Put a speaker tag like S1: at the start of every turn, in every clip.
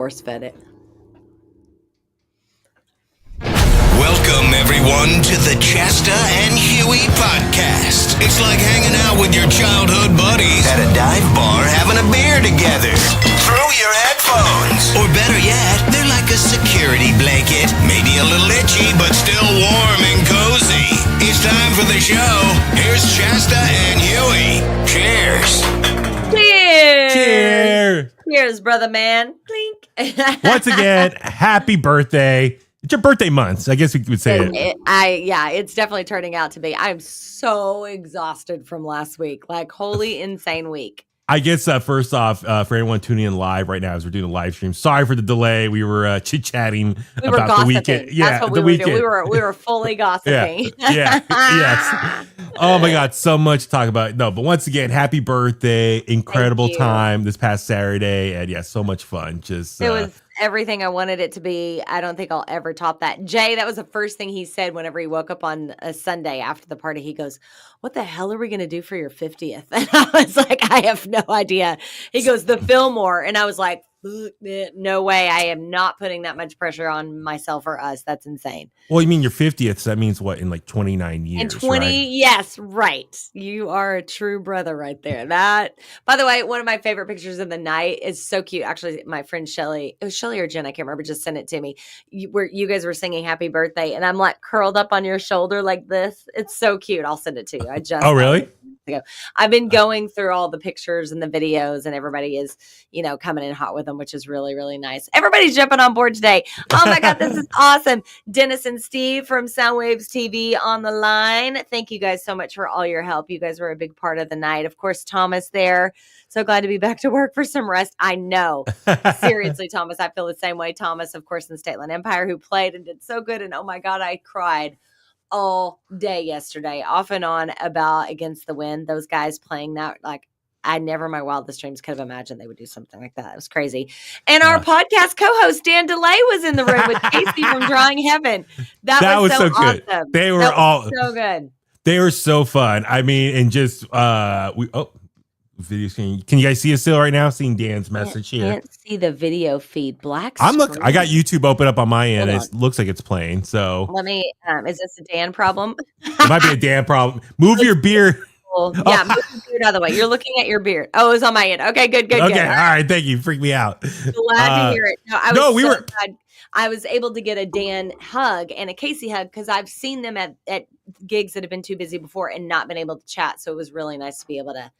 S1: Force fed it.
S2: Welcome, everyone, to the Chasta and Huey podcast. It's like hanging out with your childhood buddies at a dive bar having a beer together. Through your headphones. Or better yet, they're like a security blanket. Maybe a little itchy, but still warm and cozy. It's time for the show. Here's Chasta and Huey. Cheers.
S1: Cheers!
S3: Cheers!
S1: Cheers, brother man. Clink.
S3: Once again, happy birthday. It's your birthday month, I guess we would say it.
S1: It's definitely turning out to be. I'm so exhausted from last week. Like, holy insane week.
S3: I guess first off, for anyone tuning in live right now as we're doing a live stream, sorry for the delay. We were chit-chatting about the weekend.
S1: Yeah, that's what we were doing. We were fully gossiping.
S3: Yes. Oh my God, so much to talk about. No, but once again, happy birthday. Incredible time this past Saturday. And yeah, so much fun. It
S1: was everything I wanted it to be. I don't think I'll ever top that. Jay, that was the first thing he said whenever he woke up on a Sunday after the party. He goes, "What the hell are we going to do for your 50th?" And I was like, I have no idea. He goes, "The Fillmore." And I was like, no way. I am not putting that much pressure on myself or us. That's insane.
S3: Well, you mean your 50th, so that means what, in like 29 years,
S1: in 20, right? Yes, right. You are a true brother right there. That, by the way, one of my favorite pictures of the night is so cute. Actually, my friend Shelly, it was Shelly or Jen, I can't remember, just sent it to me. Where you guys were singing happy birthday, and I'm like curled up on your shoulder like this. It's so cute. I'll send it to you.
S3: Oh, really?
S1: I've been going through all the pictures and the videos, and everybody is, coming in hot with them, which is really, really nice. Everybody's jumping on board today. Oh my God, this is awesome. Dennis and Steve from Soundwaves TV on the line. Thank you guys so much for all your help. You guys were a big part of the night. Of course, Thomas there. So glad to be back to work for some rest. I know. Seriously, Thomas, I feel the same way. Thomas, of course, in State Line Empire, who played and did so good. And oh my God, I cried all day yesterday, off and on, about Against the Wind. Those guys playing that, like, I never in my wildest dreams could have imagined they would do something like that. It was crazy. And our podcast co-host Dan DeLay was in the room with Casey from Drawing Heaven. That was so good. Awesome.
S3: They were all
S1: so good.
S3: They were so fun. I mean, and just video screen. Can you guys see us still right now? Seeing Dan's message here.
S1: Can't see the video feed. Black.
S3: I got YouTube open up on my end. It looks like it's playing. So
S1: let me. Is this a Dan problem?
S3: It might be a Dan problem. Move your beard.
S1: Yeah, move your beard out of the way. You're looking at your beard. Oh, it's on my end. Okay, good.
S3: Okay, all right. Thank you. Freak me out.
S1: Glad to hear it. Glad I was able to get a Dan hug and a Casey hug because I've seen them at gigs that have been too busy before and not been able to chat. So it was really nice to be able to,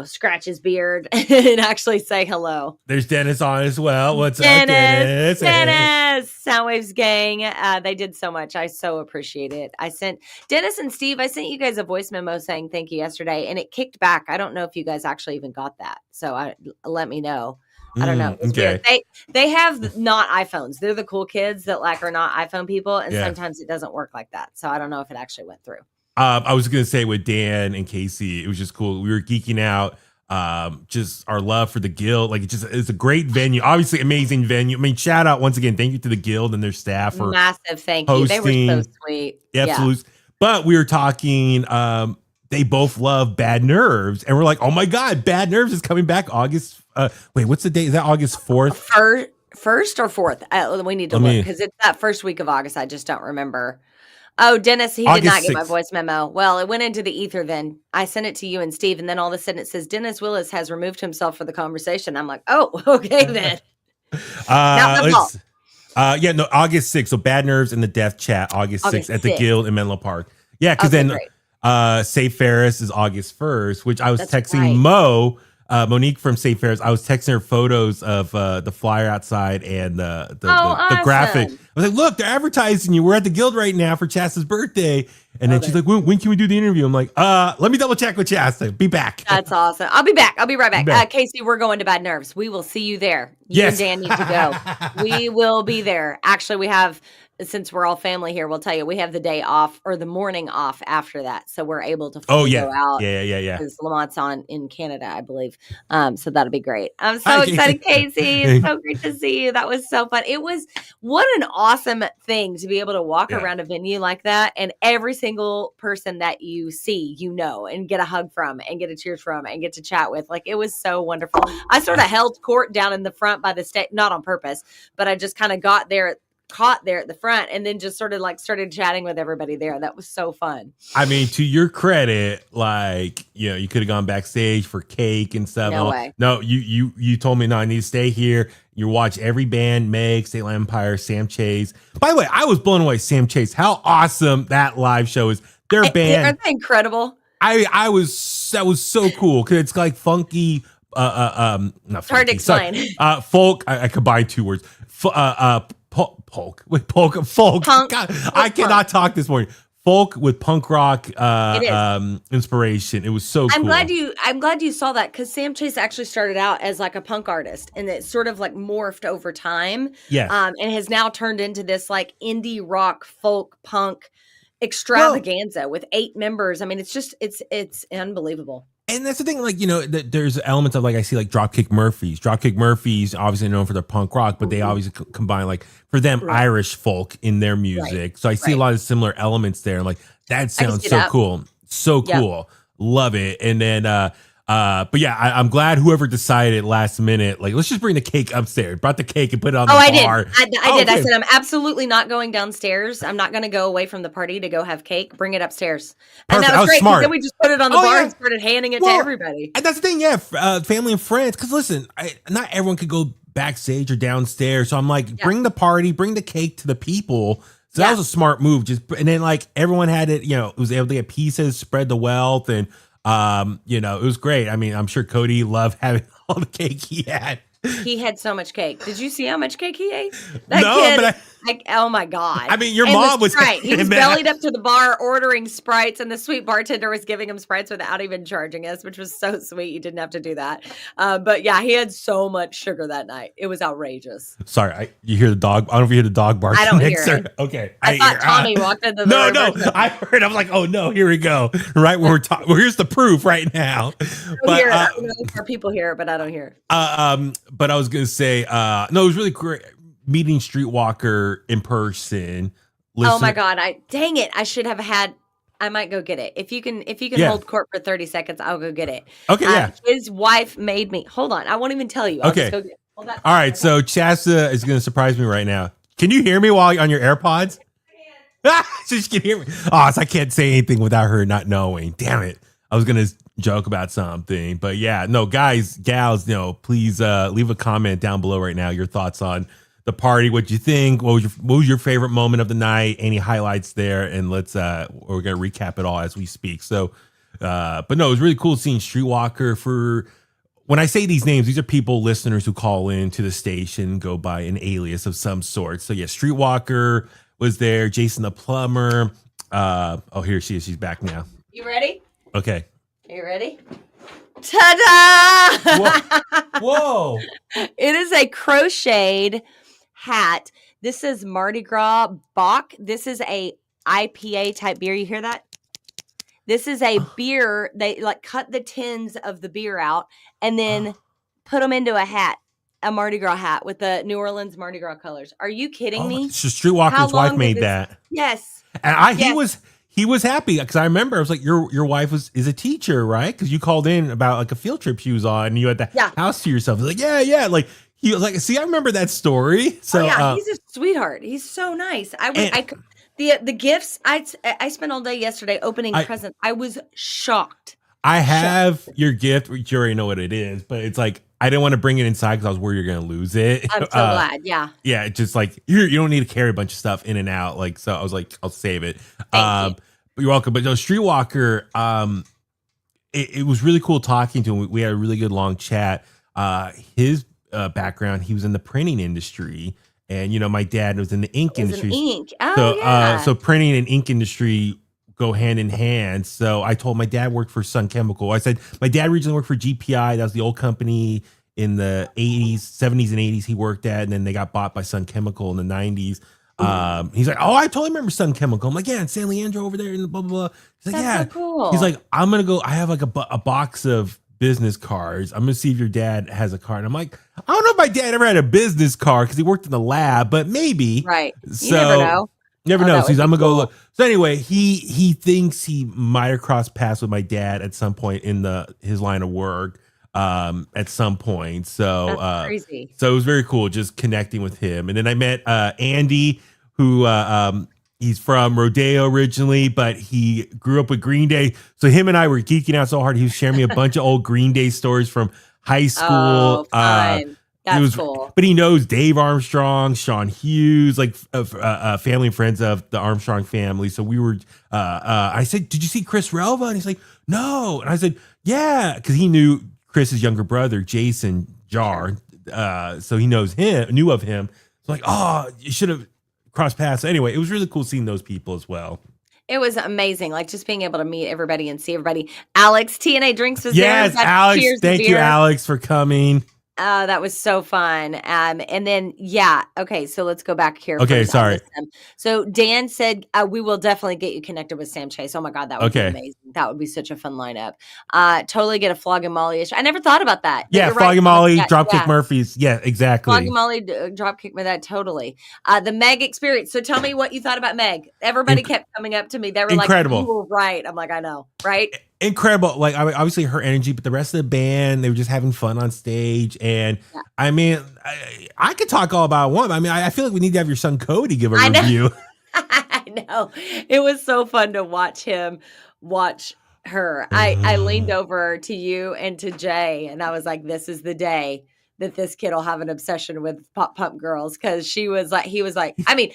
S1: scratch his beard and actually say hello.
S3: There's Dennis on as well. What's up,
S1: Dennis? Soundwaves gang. They did so much. I so appreciate it. I sent Dennis and Steve, I sent you guys a voice memo saying thank you yesterday, and it kicked back. I don't know if you guys actually even got that. So let me know. I don't know.
S3: Okay.
S1: They have not iPhones. They're the cool kids that are not iPhone people. And sometimes it doesn't work like that. So I don't know if it actually went through.
S3: I was going to say with Dan and Casey, it was just cool. We were geeking out. Just our love for the Guild. Like, it's a great venue. Obviously, amazing venue. I mean, shout out once again. Thank you to the Guild and their staff for
S1: massive thank you. They were so sweet.
S3: Absolutely. Yeah. But we were talking, they both love Bad Nerves. And we're like, oh my God, Bad Nerves is coming back August. Wait, what's the date? Is that August 4th?
S1: First or 4th? We need to look because it's that first week of August. I just don't remember. Oh, Dennis, he did not get my voice memo. Well, it went into the ether then. I sent it to you and Steve, and then all of a sudden it says, Dennis Willis has removed himself for the conversation. I'm like, oh, okay then.
S3: August 6th. So Bad Nerves in the Death Chat, August 6th at the Guild in Menlo Park. Yeah, because Safe Ferris is August 1st, which I was texting Monique from Safe Ferris. I was texting her photos of the flyer outside and the graphic. I was like, look, they're advertising you. We're at the Guild right now for Chasta's birthday. And then she's like, when can we do the interview? I'm like, let me double check with Chasta. Be back.
S1: That's awesome. I'll be back. I'll be right back. Casey, we're going to Bad Nerves. We will see you there. You and Dan need to go. We will be there. Actually, we have since we're all family here, we'll tell you we have the day off or the morning off after that, so we're able to
S3: Oh
S1: fully
S3: yeah,
S1: go out.
S3: yeah.
S1: Because Lamont's on in Canada, I believe. So that'll be great. I'm so
S3: Hi,
S1: excited, Casey. It's so great to see you. That was so fun. It was what an awesome thing to be able to walk around a venue like that, and every single person that you see, and get a hug from, and get a cheers from, and get to chat with. Like, it was so wonderful. I sort of held court down in the front by the stage, not on purpose, but I just kind of caught there at the front, and then just sort of like started chatting with everybody there. That was so fun.
S3: I mean, to your credit, like, you could have gone backstage for cake and stuff.
S1: No way.
S3: No, you told me, no, I need to stay here. You watch every band, Meg, State Line Empire, Sam Chase. By the way, I was blown away. Sam Chase, how awesome that live show is. Their band,
S1: aren't they incredible?
S3: that was so cool because it's like funky. Not funky,
S1: hard to explain.
S3: Folk. I combined two words. Folk.
S1: Punk.
S3: God, I cannot talk this morning. Folk with punk rock inspiration. It was so cool.
S1: I'm glad you saw that, because Sam Chase actually started out as like a punk artist, and it sort of like morphed over time.
S3: Yes.
S1: And has now turned into this like indie rock, folk, punk extravaganza with 8 members. I mean, it's unbelievable.
S3: And that's the thing, like, there's elements of, like, I see like Dropkick Murphys. Dropkick Murphys, obviously known for their punk rock, but they obviously combine, like, for them, Irish folk in their music. Right. So I see a lot of similar elements there. Like, that sounds so cool. So cool. Love it. And then, but yeah, I'm glad whoever decided last minute, like, let's just bring the cake upstairs. Brought the cake and put it on the bar.
S1: I did. I did. I said, I'm absolutely not going downstairs. I'm not going to go away from the party to go have cake. Bring it upstairs. And that was great. Smart. Then we just put it on the bar and started handing it to everybody.
S3: And that's the thing, family and friends. Because listen, not everyone could go backstage or downstairs. So I'm like, bring the party, bring the cake to the people. So that was a smart move. And then, like, everyone had it, was able to get pieces, spread the wealth, and it was great. I mean, I'm sure Cody loved having all the cake he had.
S1: He had so much cake. Did you see how much cake he ate? Oh my God.
S3: I mean, your mom was
S1: Sprite. He was bellied up to the bar ordering Sprites, and the sweet bartender was giving him Sprites without even charging us, which was so sweet. You didn't have to do that. But yeah, he had so much sugar that night. It was outrageous.
S3: Sorry, you hear the dog? I don't know if you hear the dog barking.
S1: I don't hear it.
S3: Okay.
S1: I thought Tommy walked into the room.
S3: No, I heard. I'm like, oh no, here we go. Right when we're talking. Well, here's the proof right now.
S1: But our people hear it, but I don't hear it.
S3: But I was gonna say, no, it was really great meeting Streetwalker in person.
S1: Oh my God! Dang it! I should have had. I might go get it. If you can hold court for 30 seconds, I'll go get it.
S3: Okay, yeah.
S1: His wife made me. Hold on, I won't even tell you. I'll just go get it. Hold on.
S3: All right, so Chasta is gonna surprise me right now. Can you hear me while on your AirPods? So she can hear me. Oh, so I can't say anything without her not knowing. Damn it! I was gonna joke about something, but yeah, no, guys, gals, please leave a comment down below right now. Your thoughts on the party, what you think, what was your favorite moment of the night, any highlights there, and let's we're gonna recap it all as we speak. So, but no, it was really cool seeing Streetwalker. For when I say these names, these are people, listeners who call in to the station, go by an alias of some sort. So yeah, Streetwalker was there, Jason the plumber. Here she is. She's back now.
S1: You ready?
S3: Okay.
S1: Are you ready? Ta-da!
S3: Whoa!
S1: It is a crocheted hat. This is Mardi Gras Bock. This is a IPA type beer. You hear that? This is a beer. They like cut the tins of the beer out and then put them into a hat, a Mardi Gras hat with the New Orleans Mardi Gras colors. Are you kidding me?
S3: So Streetwalker's wife made that.
S1: Yes.
S3: And he was happy because I remember I was like, your wife is a teacher, right? Because you called in about like a field trip she was on and you had the house to yourself. He was like, yeah. Like he was like, see, I remember that story. So
S1: he's a sweetheart. He's so nice. The gifts I spent all day yesterday opening presents. I was shocked.
S3: I have your gift, which you already know what it is, but it's like I didn't want to bring it inside because I was worried you're gonna lose it.
S1: I'm so glad. Yeah.
S3: Yeah, it's just like you don't need to carry a bunch of stuff in and out. Like, so I was like, I'll save it.
S1: Thank you.
S3: But you're welcome. But no, Streetwalker, it was really cool talking to him. We had a really good long chat. His background, he was in the printing industry, and my dad was in the ink industry.
S1: Ink. Oh,
S3: so printing and ink industry go hand in hand. So I told my dad worked for Sun Chemical. I said my dad originally worked for GPI. That was the old company in the 70s and 80s he worked at, and then they got bought by Sun Chemical in the 90s. He's like, oh, I totally remember Sun Chemical. I'm like, yeah, and San Leandro over there and blah, blah, blah. He's like,
S1: That's so cool.
S3: He's like, I'm going to go. I have like a box of business cards. I'm going to see if your dad has a card. And I'm like, I don't know if my dad ever had a business card because he worked in the lab, but maybe.
S1: Right.
S3: So,
S1: you never know.
S3: Never know. So I'm going to go look. So anyway, he thinks he might have crossed paths with my dad at some point in his line of work. At some point. So
S1: that's crazy.
S3: So it was very cool just connecting with him. And then I met Andy, who he's from Rodeo originally, but he grew up with Green Day. So him and I were geeking out so hard. He was sharing me a bunch of old Green Day stories from high school.
S1: Oh, fun. That's cool.
S3: But he knows Dave Armstrong, Sean Hughes, like family and friends of the Armstrong family. So we were, I said, did you see Chris Relva? And he's like, no. And I said, yeah, because he knew Chris's younger brother, Jason Jar. So he knew of him. So like, oh, you should have crossed paths. Anyway, it was really cool seeing those people as well.
S1: It was amazing. Like just being able to meet everybody and see everybody. Alex, TNA Drinks was there.
S3: Yes, Alex. Thank you, Alex, for coming.
S1: That was so fun. And then, okay, so let's go back here.
S3: Okay, sorry.
S1: So Dan said, we will definitely get you connected with Sam Chase. Oh my God, that would be amazing. That would be such a fun lineup. Totally get a Flog and Molly-ish. I never thought about that.
S3: Yeah, Flog and Molly, Dropkick Murphys. Yeah, exactly.
S1: Flog and Molly, Dropkick with that, totally. The Meg experience. So tell me what you thought about Meg. Everybody kept coming up to me. They were
S3: incredible.
S1: Like, you were right. I'm like, I know, right?
S3: Incredible. Like obviously her energy, but the rest of the band, they were just having fun on stage. And I mean, I could talk all about one. I mean, I feel like we need to have your son Cody give a review.
S1: I know. It was so fun to watch him watch her. I leaned over to you and to Jay and I was like, this is the day that this kid will have an obsession with pop pump girls. Cause he was like, I mean,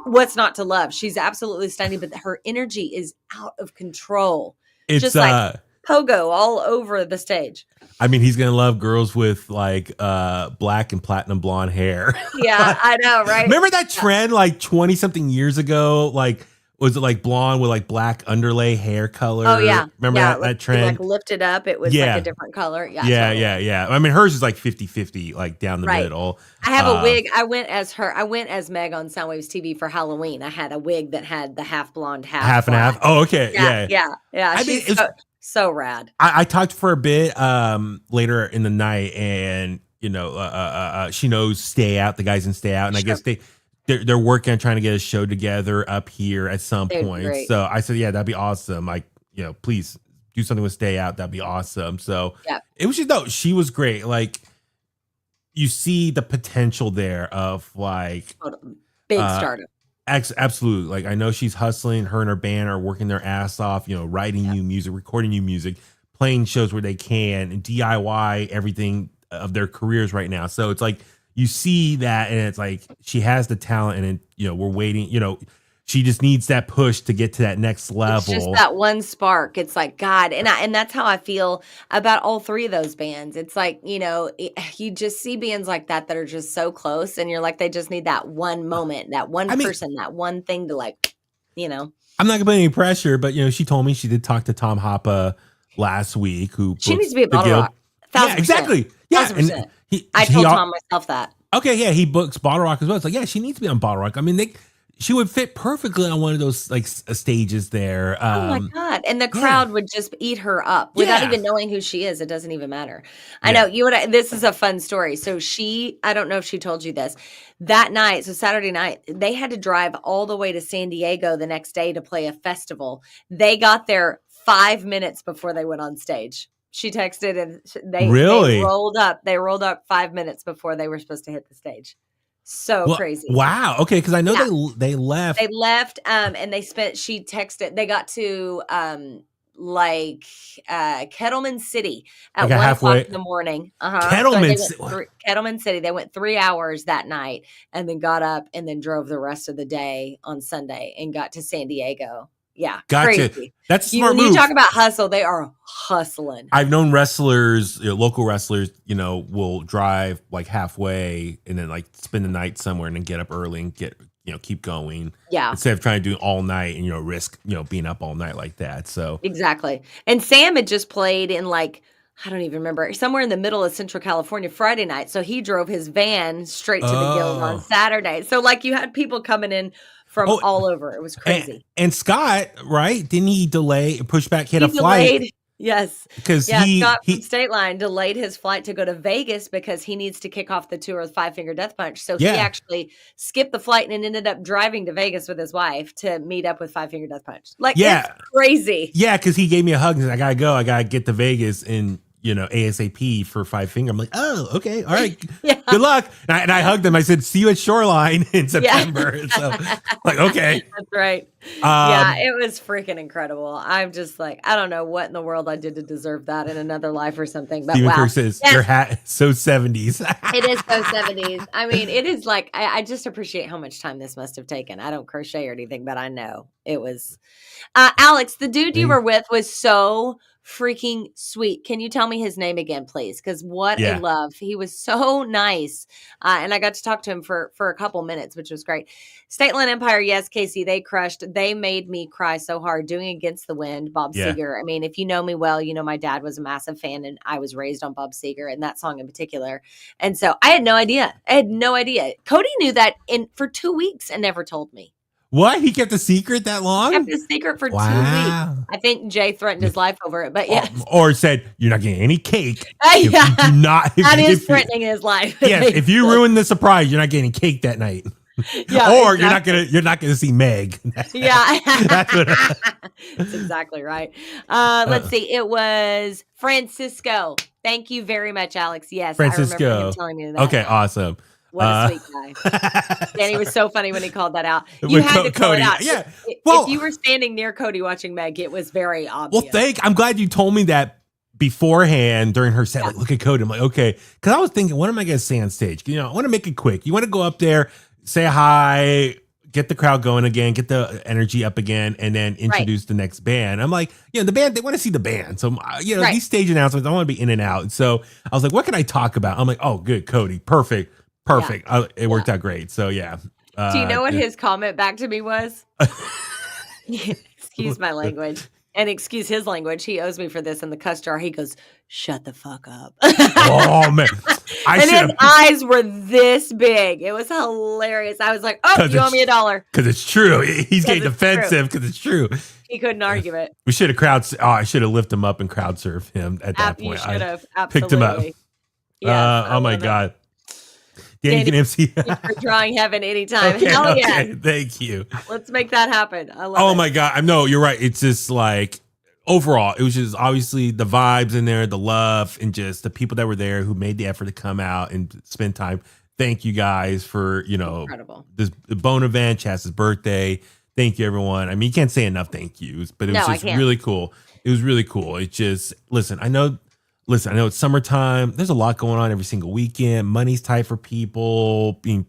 S1: what's not to love? She's absolutely stunning, but her energy is out of control.
S3: It's
S1: just like pogo all over the stage.
S3: I mean, he's going to love girls with like black and platinum blonde hair.
S1: Yeah, I know, right?
S3: Remember that trend like 20 something years ago? Like, was it like blonde with like black underlay hair color?
S1: Oh, yeah.
S3: Remember that trend?
S1: Like lifted up. It was like a different color.
S3: Yeah. Yeah. I mean, hers is like 50-50, like down the middle.
S1: I have a wig. I went as her. I went as Meg on Soundwaves TV for Halloween. I had a wig that had the half blonde, half
S3: and half. Oh, okay.
S1: Yeah. I mean, she's so rad.
S3: I talked for a bit later in the night, and you know, she knows Stay Out. The guys in Stay Out, and I guess they're working on trying to get a show together up here at some point. Great. So I said, yeah, that'd be awesome. Like, you know, please do something with Stay Out. That'd be awesome. So it was just she was great. Like, you see the potential there of like
S1: big startup.
S3: Absolutely. Like, I know she's hustling. Her and her band are working their ass off, you know, writing new music, recording new music, playing shows where they can, and DIY everything of their careers right now. So it's like, you see that, and it's like she has the talent, and you know, we're waiting. You know, she just needs that push to get to that next level.
S1: It's just that one spark. It's like God, and that's how I feel about all three of those bands. It's like, you know, you just see bands like that are just so close, and you're like, they just need that one moment, that one person, that one thing to like, you know.
S3: I'm not gonna put any pressure, but you know, she told me she did talk to Tom Hoppa last week. Who
S1: she needs to be a Bottle Rock. 1,000%.
S3: Yeah, exactly. Yeah,
S1: 1,000%. And I told Tom myself that.
S3: Okay, yeah, he books Bottle Rock as well. It's like, yeah, she needs to be on Bottle Rock. I mean, she would fit perfectly on one of those like stages there.
S1: Oh my God. And the crowd would just eat her up without even knowing who she is. It doesn't even matter. I know this is a fun story. So I don't know if she told you this that night. So Saturday night, they had to drive all the way to San Diego the next day to play a festival. They got there 5 minutes before they went on stage. She texted and they rolled up. They rolled up 5 minutes before they were supposed to hit the stage. So crazy.
S3: Wow. Okay. Cause I know they left.
S1: They left. And she texted, they got to Kettleman City at 1 o'clock in the morning. Kettleman City. They went 3 hours that night and then got up and then drove the rest of the day on Sunday and got to San Diego. Yeah.
S3: Gotcha.
S1: Crazy.
S3: That's a smart
S1: move.
S3: You
S1: talk about hustle. They are hustling.
S3: I've known wrestlers, local wrestlers, will drive like halfway and then like spend the night somewhere and then get up early and keep going.
S1: Yeah.
S3: Instead of trying to do all night and, risk, being up all night like that. So
S1: exactly. And Sam had just played in like I don't even remember, somewhere in the middle of Central California Friday night. So he drove his van straight to the Guild on Saturday. So like you had people coming in from all over. It was crazy.
S3: And Scott, right? Didn't he push back? He had a flight.
S1: Yes.
S3: Because
S1: Scott from State Line delayed his flight to go to Vegas because he needs to kick off the tour with Five Finger Death Punch. So he actually skipped the flight and ended up driving to Vegas with his wife to meet up with Five Finger Death Punch. Like, it's crazy.
S3: Yeah, because he gave me a hug and said, I gotta go. I gotta get to Vegas and ASAP for Five Finger. I'm like, oh, okay, all right, good luck. And I hugged him. I said, see you at Shoreline in September. Yeah. So, like, okay,
S1: that's right. Yeah, it was freaking incredible. I'm just like, I don't know what in the world I did to deserve that in another life or something. But
S3: Stephen Kirk says your hat is so 70s.
S1: It is so 70s. I mean, it is like I just appreciate how much time this must have taken. I don't crochet or anything, but I know it was. Alex, the dude you were with was so freaking sweet. Can you tell me his name again, please? Because what a love. He was so nice. And I got to talk to him for a couple minutes, which was great. State Line Empire, yes, Casey, they crushed. They made me cry so hard doing Against the Wind, Bob Seger. I mean, if you know me well, you know my dad was a massive fan and I was raised on Bob Seger and that song in particular. And so I had no idea. Cody knew that for 2 weeks and never told me.
S3: What? He kept a secret that long?
S1: He kept a secret for 2 weeks. I think Jay threatened his life over it, but yes.
S3: Or said, you're not getting any cake. If you do not,
S1: that is threatening his life.
S3: Yes, if you ruin the surprise, you're not getting cake that night.
S1: Yeah,
S3: or exactly. you're not gonna see Meg.
S1: Yeah. That's exactly right. Let's see. It was Francisco. Thank you very much, Alex. Yes,
S3: Francisco.
S1: I remember him telling me that.
S3: Okay, awesome.
S1: What a sweet guy. Danny was so funny when he called that out. You had to call
S3: Cody.
S1: it out.
S3: Yeah.
S1: If you were standing near Cody watching Meg, it was very obvious.
S3: Well, I'm glad you told me that beforehand during her set. Like, look at Cody. I'm like, okay. Because I was thinking, what am I going to say on stage? I want to make it quick. You want to go up there, say hi, get the crowd going again, get the energy up again, and then introduce the next band. I'm like, the band, they want to see the band. So, these stage announcements, I want to be in and out. And so I was like, what can I talk about? I'm like, oh, good, Cody. Perfect. It worked out great. So, yeah.
S1: Do you know what his comment back to me was? Excuse my language. And excuse his language. He owes me for this in the cuss jar. He goes, shut the fuck up.
S3: Oh, man.
S1: His eyes were this big. It was hilarious. I was like, oh, you owe me $1.
S3: Because it's true. He's getting defensive because it's true.
S1: He couldn't argue it.
S3: We should have I should have lifted him up and crowd surfed him at that point.
S1: You should have.
S3: Absolutely. Picked him up. Yes, oh, my God. Danny can MC.
S1: For drawing heaven anytime. Hell yeah.
S3: Okay, thank you.
S1: Let's make that happen. I love it.
S3: Oh my God. I know you're right. It's just like overall, it was just obviously the vibes in there, the love, and just the people that were there who made the effort to come out and spend time. Thank you guys for,
S1: incredible.
S3: This Bone event, Chasta's birthday. Thank you, everyone. I mean, you can't say enough thank yous, but it was just really cool. It was really cool. It just, I know it's summertime. There's a lot going on every single weekend. Money's tight for people. Being,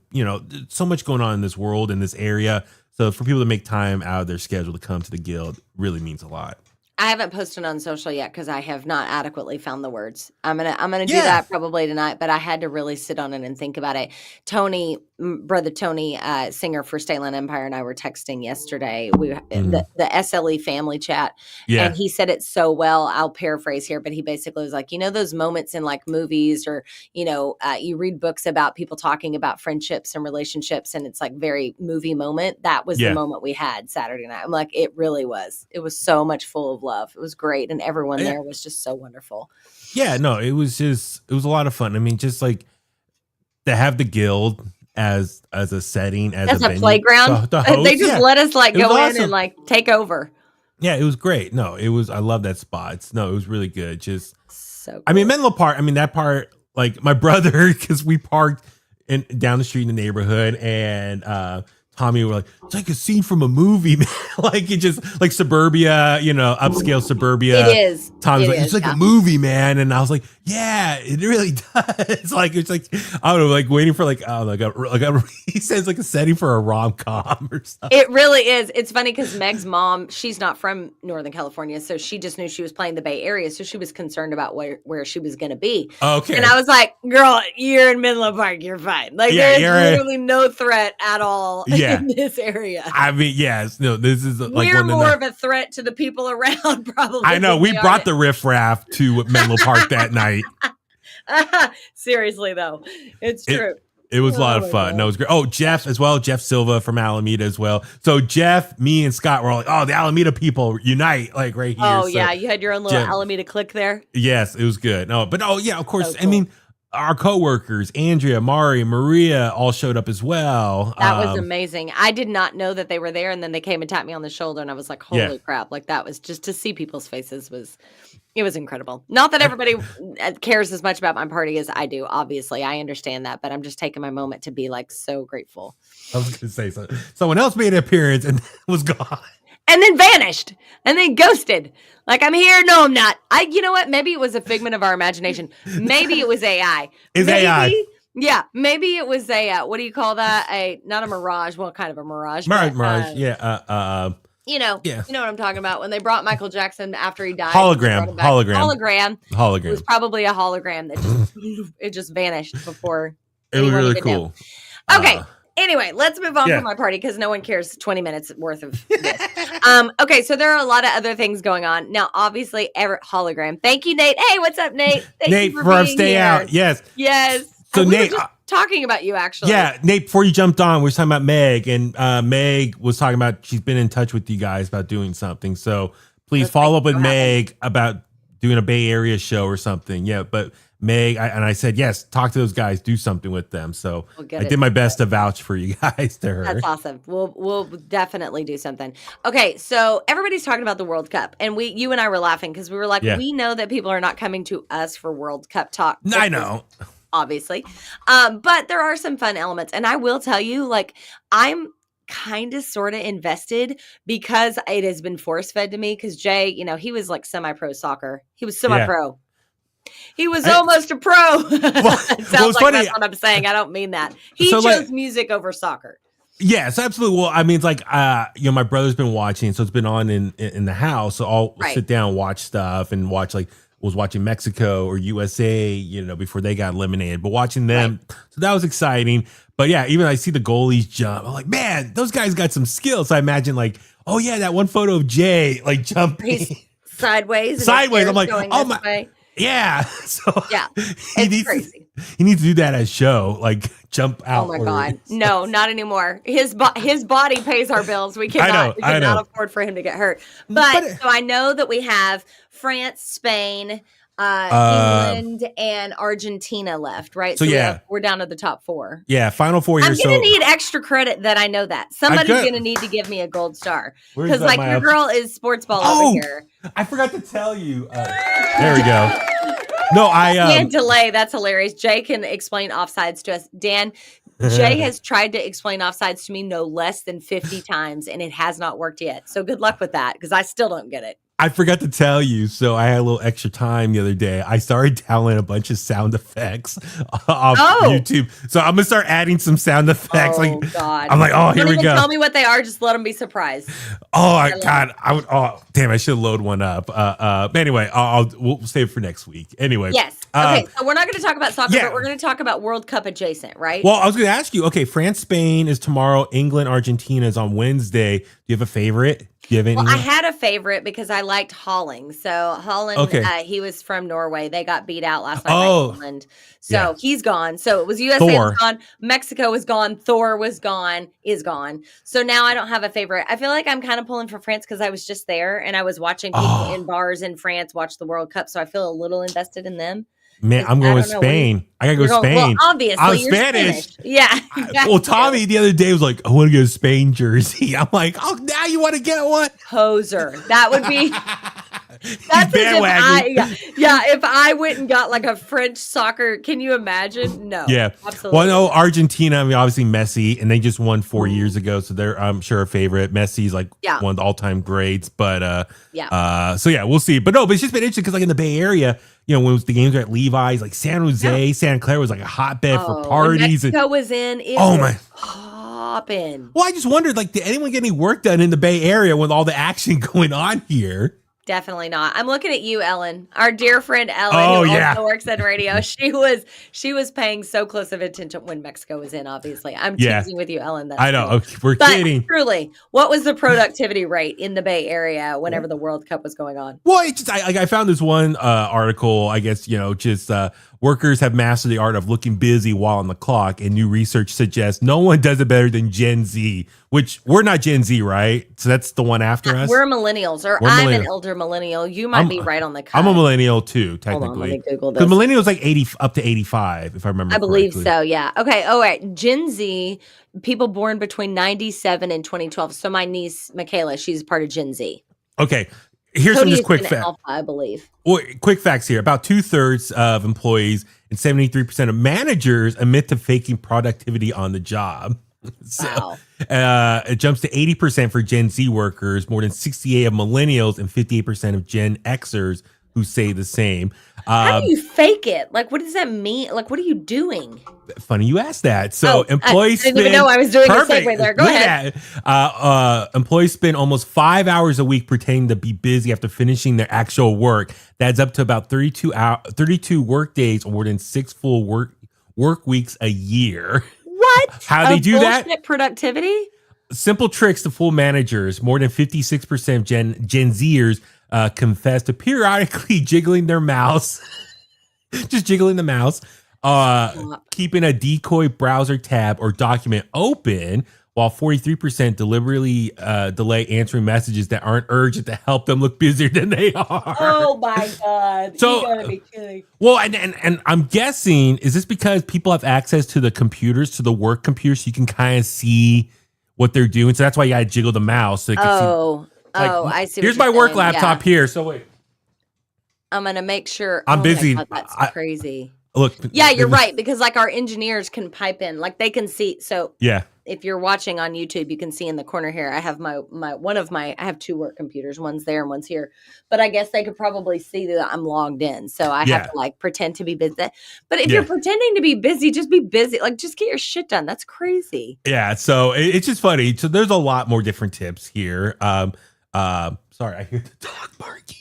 S3: so much going on in this world, in this area. So for people to make time out of their schedule to come to the Guild really means a lot.
S1: I haven't posted on social yet because I have not adequately found the words. I'm gonna do that probably tonight, but I had to really sit on it and think about it. Tony, brother Tony, singer for State Line Empire, and I were texting yesterday. The SLE family chat, and he said it so well. I'll paraphrase here, but he basically was like, those moments in like movies or you read books about people talking about friendships and relationships, and it's like very movie moment. That was the moment we had Saturday night. I'm like, it really was. It was so much full of love. It was great, and everyone there was just so wonderful.
S3: Yeah, no, it was a lot of fun. I mean, just like to have the Guild as a setting, as a
S1: playground. The host, they just let us like go in and like take over.
S3: Yeah, it was great. No, it was. I love that spot. It was really good. Just
S1: so cool.
S3: I mean, Menlo Park. I mean, that part. Like my brother, because we parked down the street in the neighborhood, and Tommy were like, it's like a scene from a movie, man. Like it just like suburbia, upscale suburbia.
S1: It is.
S3: Tommy's like, it's like a movie, man. And I was like, yeah, it really does. Like it's like I don't know, like waiting for he says like a setting for a rom-com or something.
S1: It really is. It's funny because Meg's mom, she's not from Northern California, so she just knew she was playing the Bay Area, so she was concerned about where she was going to be.
S3: Okay.
S1: And I was like, girl, you're in Menlo Park, you're fine. Like there's literally no threat at all.
S3: Yeah.
S1: in this area.
S3: I mean, yes, no, this is like
S1: we're more of a threat to the people around, probably.
S3: I know. We brought the riffraff to Menlo Park that night.
S1: Seriously, though, it's true.
S3: It was a lot of fun. No, it was great. Oh, Jeff as well. Jeff Silva from Alameda as well. So Jeff, me, and Scott were all like, "Oh, the Alameda people unite!" Like right here.
S1: Oh
S3: so,
S1: yeah, you had your own little Alameda clique there.
S3: Yes, it was good. No, but yeah, of course. So cool. I mean, our coworkers, Andrea, Mari, Maria, all showed up as well.
S1: That was amazing. I did not know that they were there, and then they came and tapped me on the shoulder, and I was like, "Holy crap!" Like that was just to see people's faces was. It was incredible. Not that everybody cares as much about my party as I do. Obviously, I understand that, but I'm just taking my moment to be like so grateful.
S3: I was going to say so. Someone else made an appearance and was gone,
S1: and then vanished, and then ghosted. Like I'm here, no, I'm not. You know what? Maybe it was a figment of our imagination. Maybe it was AI.
S3: AI.
S1: Yeah, maybe it was a what do you call that? Not a mirage. Well, kind of a mirage.
S3: Mirage. Yeah.
S1: You know what I'm talking about. When they brought Michael Jackson after he died.
S3: Hologram.
S1: It was probably a hologram that just vanished before.
S3: It was really cool.
S1: Okay. Anyway, let's move on from my party because no one cares 20 minutes worth of this. Okay, so there are a lot of other things going on. Now, obviously, hologram. Thank you, Nate. Hey, what's up, Nate?
S3: Nate, for being Stay here. Out. Yes.
S1: So Nate, we were just talking about you, actually.
S3: Yeah, Nate, before you jumped on, we were talking about Meg, and Meg was talking about she's been in touch with you guys about doing something. So please follow up with Meg about doing a Bay Area show or something. Yeah, but Meg, I said, yes, talk to those guys, do something with them. So I did my best to vouch for you guys to her.
S1: That's awesome. We'll definitely do something. Okay, so everybody's talking about the World Cup, and you and I were laughing because we were like, we know that people are not coming to us for World Cup talk.
S3: I know.
S1: Obviously. But there are some fun elements. And I will tell you, like, I'm kind of sort of invested because it has been force fed to me. Because Jay, he was like semi-pro soccer. He was semi-pro. He was almost a pro. It sounds like funny. That's what I'm saying. I don't mean that. He chose music over soccer.
S3: Yes, absolutely. Well, I mean, it's like, my brother's been watching, so it's been on in the house. So I'll sit down, watch stuff and watch was watching Mexico or USA, before they got eliminated, but watching them. Right. So that was exciting. But yeah, even I see the goalies jump. I'm like, man, those guys got some skills. So I imagine oh yeah, that one photo of Jay, jumping.
S1: He's sideways.
S3: I'm like, oh my. Way. Yeah. So
S1: yeah, it's crazy.
S3: He needs to do that as show, jump out.
S1: Oh my God. No, not anymore. His body pays our bills. We cannot afford for him to get hurt. But so I know that we have France, Spain, England, and Argentina left, right? So we're down to the top 4.
S3: Yeah, final 4 here.
S1: I'm going to need extra credit that I know that. Somebody's going to need to give me a gold star. Because your girl is sports ball over here.
S3: I forgot to tell you. There we go. No,
S1: Dan delay. That's hilarious. Jay can explain offsides to us. Dan, Jay has tried to explain offsides to me no less than 50 times, and it has not worked yet. So good luck with that, because I still don't get it.
S3: I forgot to tell you, so I had a little extra time the other day. I started downloading a bunch of sound effects off YouTube. So I'm going to start adding some sound effects.
S1: Oh, God.
S3: I'm like, here we go.
S1: Tell me what they are. Just let them be surprised.
S3: Oh, God. Damn, I should load one up. But anyway, we'll save it for next week. Anyway.
S1: Yes. Okay, so we're not going to talk about soccer, but we're going to talk about World Cup adjacent, right?
S3: Well, I was going to ask you, okay, France, Spain is tomorrow. England, Argentina is on Wednesday. Do you have a favorite?
S1: I had a favorite because I liked Holling. So Holling, he was from Norway. They got beat out last night by England. So he's gone. So it was USA was gone. Mexico was gone. Thor was gone, is gone. So now I don't have a favorite. I feel like I'm kind of pulling for France because I was just there and I was watching people in bars in France watch the World Cup. So I feel a little invested in them.
S3: Man, I'm going with Spain. I gotta go Spain.
S1: Well, obviously,
S3: I'm Spanish.
S1: Yeah.
S3: Well, Tommy the other day was like, I want to get a Spain jersey. I'm like, now you want to get one?
S1: Poser. That would be. That's if I went and got a French soccer. Can you imagine? No.
S3: Yeah.
S1: Absolutely.
S3: Well, no, Argentina. I mean, obviously Messi, and they just won 4 years ago, so they're I'm sure a favorite. Messi's one of the all-time greats, but so we'll see. But it's just been interesting because in the Bay Area. When the games were at Levi's, San Jose, Santa Clara was a hotbed for parties.
S1: Mexico was in. My
S3: popping. Well, I just wondered, did anyone get any work done in the Bay Area with all the action going on here?
S1: Definitely not. I'm looking at you, Ellen, our dear friend Ellen, who also works in radio. She was paying so close of attention when Mexico was in. Obviously, I'm teasing with you, Ellen. That's
S3: I know.
S1: funny.
S3: We're kidding.
S1: Truly, what was the productivity rate in the Bay Area whenever the World Cup was going on?
S3: Well, I found this one article. I guess just workers have mastered the art of looking busy while on the clock, and new research suggests no one does it better than Gen Z. Which we're not Gen Z, right? So that's the one after us.
S1: We're millennials, or I'm an elder millennial. You might be right on the cut.
S3: I'm a millennial too, technically.
S1: Hold on, let me Google this.
S3: The millennials like 80 up to 85, if I remember.
S1: I believe so. Yeah. Okay. All right. Gen Z, people born between 97 and 2012. So my niece Michaela, she's part of Gen Z.
S3: Okay. Here's some just quick facts.
S1: Alpha, I believe.
S3: Well, quick facts here. About 2/3 of employees and 73% of managers admit to faking productivity on the job. So, wow. It jumps to 80% for Gen Z workers, more than 68% of millennials, and 58% of Gen Xers who say the same.
S1: How do you fake it? Like, what does that mean? Like, what are you doing?
S3: Funny you asked that. So employees
S1: I didn't even know I was doing a segue there. Go ahead.
S3: Employees spend almost 5 hours a week pretending to be busy after finishing their actual work. That's up to about 32 work days, or more than 6 full work weeks a year.
S1: What?
S3: How they do that?
S1: Productivity?
S3: Simple tricks to fool managers. More than 56% of Gen Zers confess to periodically jiggling their mouse, just jiggling the mouse, keeping a decoy browser tab or document open, while 43% deliberately delay answering messages that aren't urgent to help them look busier than they are.
S1: Oh my God.
S3: So,
S1: you gotta be kidding.
S3: Well, and I'm guessing, is this because people have access to the computers, to the work computers, so you can kind of see what they're doing? So that's why you gotta jiggle the mouse. So see,
S1: I see.
S3: Here's my work laptop here. So wait.
S1: I'm gonna make sure.
S3: I'm busy.
S1: God, that's crazy.
S3: Look.
S1: Yeah, you're right, because like our engineers can pipe in, like they can see. So
S3: yeah.
S1: If you're watching on YouTube, you can see in the corner here, I have I have 2 work computers. One's there and one's here. But I guess they could probably see that I'm logged in. So I have to like pretend to be busy. But if you're pretending to be busy, just be busy. Like just get your shit done. That's crazy.
S3: Yeah. So it's just funny. So there's a lot more different tips here. Sorry, I hear the dog barking.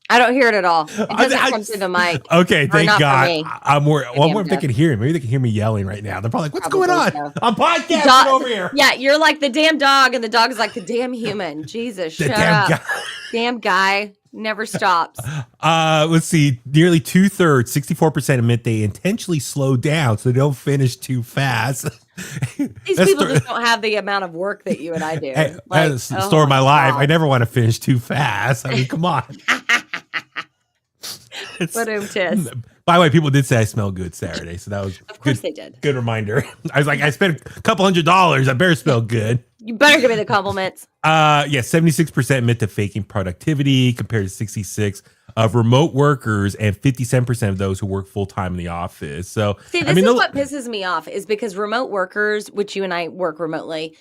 S1: I don't hear it at all. It doesn't come through the mic.
S3: Okay, thank God. I'm more. I wonder if they can hear me. Maybe they can hear me yelling right now. They're probably like, "What's going on? So. I'm podcasting over here."
S1: Yeah, you're like the damn dog, and the dog is like the damn human. Jesus, shut up. Guy. Damn guy never stops.
S3: Let's see. Nearly 2/3, 64% admit they intentionally slow down so they don't finish too fast.
S1: These people just don't have the amount of work that you and I do.
S3: Hey, that's the story of my life. I never want to finish too fast. I mean, come on. By the way, people did say I smell good Saturday, so that was
S1: of course they did.
S3: Good reminder. I was like, I spent a couple $100. I better smell good.
S1: You better give me the compliments.
S3: 76% admit to faking productivity, compared to 66% of remote workers and 57% of those who work full time in the office. So
S1: see, this is what pisses me off, is because remote workers, which you and I work remotely,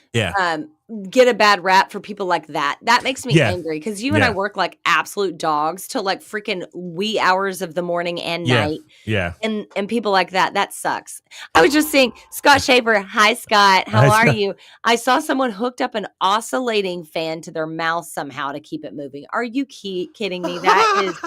S1: get a bad rap for people like that. That makes me angry, because you and I work like absolute dogs till like freaking wee hours of the morning and night.
S3: Yeah.
S1: And people like that sucks. I was just seeing Scott Shaver. Hi, Scott. How are you? I saw someone hooked up an oscillating fan to their mouth somehow to keep it moving. Are you kidding me? That is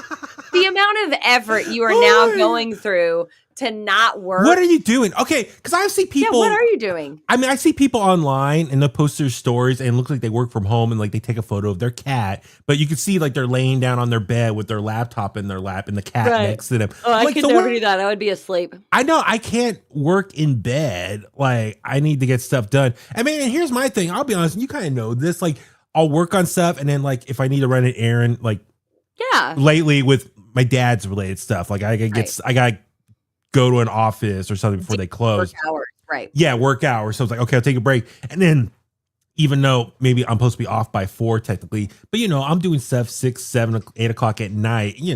S1: the amount of effort you are now going through to not work.
S3: What are you doing? Okay, because I see people.
S1: Yeah, what are you doing?
S3: I mean, I see people online and they'll post their stories and it looks like they work from home and like they take a photo of their cat, but you can see like they're laying down on their bed with their laptop in their lap and the cat next to them.
S1: Oh, I could never do that. I would be asleep.
S3: I know I can't work in bed. Like I need to get stuff done. I mean, and here's my thing. I'll be honest, you kind of know this. Like I'll work on stuff and then like if I need to run an errand, like lately with my dad's related stuff, like I got go to an office or something before they close.
S1: Work hours, right?
S3: Yeah, work hours. So I was like, okay, I'll take a break. And then even though maybe I'm supposed to be off by 4 technically, but I'm doing stuff 6, 7, 8 o'clock at night, we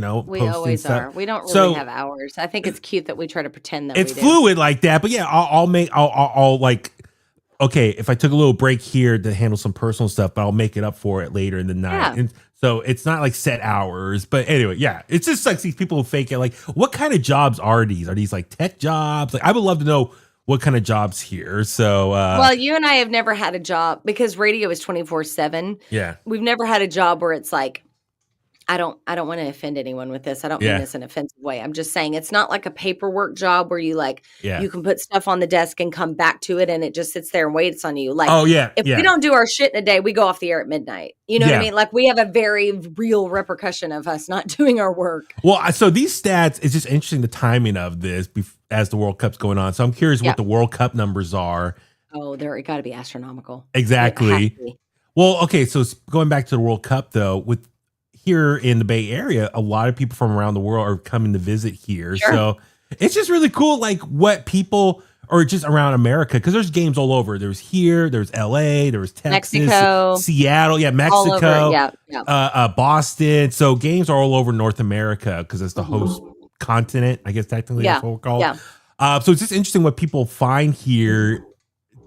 S1: always
S3: stuff.
S1: are. We don't really have hours. I think it's cute that we try to pretend that
S3: it's fluid like that. But yeah, I'll like, okay, if I took a little break here to handle some personal stuff, but I'll make it up for it later in the night.
S1: Yeah.
S3: And so it's not like set hours, but anyway, yeah, it's just like these people who fake it. Like, what kind of jobs are these? Are these like tech jobs? Like, I would love to know what kind of jobs here. So,
S1: well, you and I have never had a job because radio is 24/7.
S3: Yeah,
S1: we've never had a job where it's like I don't want to offend anyone with this. I don't mean this in an offensive way. I'm just saying it's not like a paperwork job where you you can put stuff on the desk and come back to it and it just sits there and waits on you. Like, if we don't do our shit in a day, we go off the air at midnight. You know what I mean? Like, we have a very real repercussion of us not doing our work.
S3: Well, so these stats, it's just interesting the timing of this as the World Cup's going on. So I'm curious what the World Cup numbers are.
S1: Oh, they're got to be astronomical.
S3: Exactly. Well, okay. So going back to the World Cup, though, with here in the Bay Area, a lot of people from around the world are coming to visit here. Sure. So it's just really cool, like what people or just around America, because there's games all over. There's here, there's LA, there was Texas,
S1: Mexico,
S3: Seattle, Mexico, Boston. So games are all over North America because it's the host continent, I guess technically that's what we're called. Yeah. So it's just interesting what people find here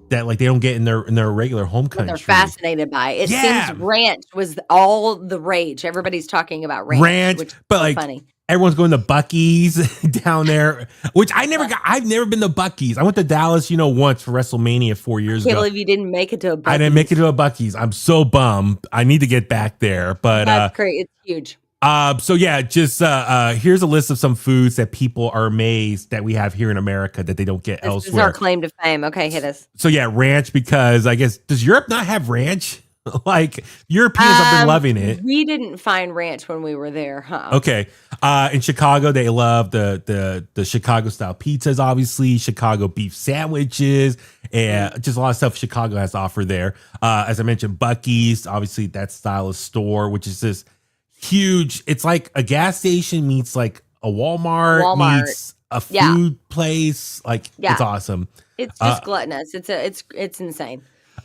S3: that like they don't get in their regular home country.
S1: They're fascinated by it. It seems ranch was all the rage. Everybody's talking about ranch, which
S3: but
S1: is
S3: like
S1: funny.
S3: Everyone's going to Buc-ee's down there, which I've never been to Buc-ee's. I went to Dallas, once for WrestleMania 4 years ago.
S1: I can't believe you didn't make it to a Buc-ee's.
S3: I didn't make it to a Buc-ee's. I'm so bummed. I need to get back there. But
S1: that's great. It's huge.
S3: So yeah, just here's a list of some foods that people are amazed that we have here in America that they don't get elsewhere.
S1: This is our claim to fame. Okay, hit us.
S3: So yeah, ranch, because I guess, does Europe not have ranch? Like Europeans have been loving it.
S1: We didn't find ranch when we were there, huh?
S3: Okay. In Chicago, they love the Chicago style pizzas, obviously, Chicago beef sandwiches, and just a lot of stuff Chicago has to offer there. As I mentioned, Buc-ee's, obviously that style of store, which is just huge. It's like a gas station meets like a Walmart meets a food place. Like it's awesome.
S1: It's just gluttonous. It's insane.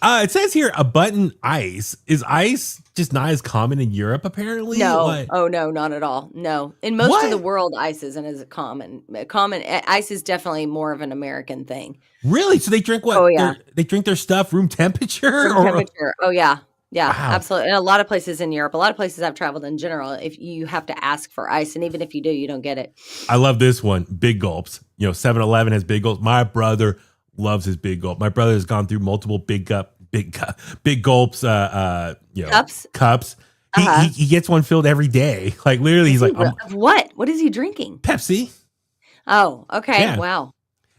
S3: It says here a button ice. Is ice just not as common in Europe, apparently?
S1: No.
S3: What?
S1: Oh, no, not at all. No. In most of the world, ice isn't as common. Ice is definitely more of an American thing.
S3: Really? So they drink what? Oh, yeah. They drink their stuff room temperature?
S1: Room temperature. Oh, yeah. Yeah, wow. Absolutely. And a lot of places in Europe, a lot of places I've traveled in general, if you have to ask for ice, and even if you do, you don't get it.
S3: I love this one. Big gulps. 7-Eleven has big gulps. My brother loves his big gulp. My brother has gone through multiple big gulps. Cups. He gets one filled every day. Like literally, he's like,
S1: what? What is he drinking?
S3: Pepsi.
S1: Oh, okay. Yeah. Wow.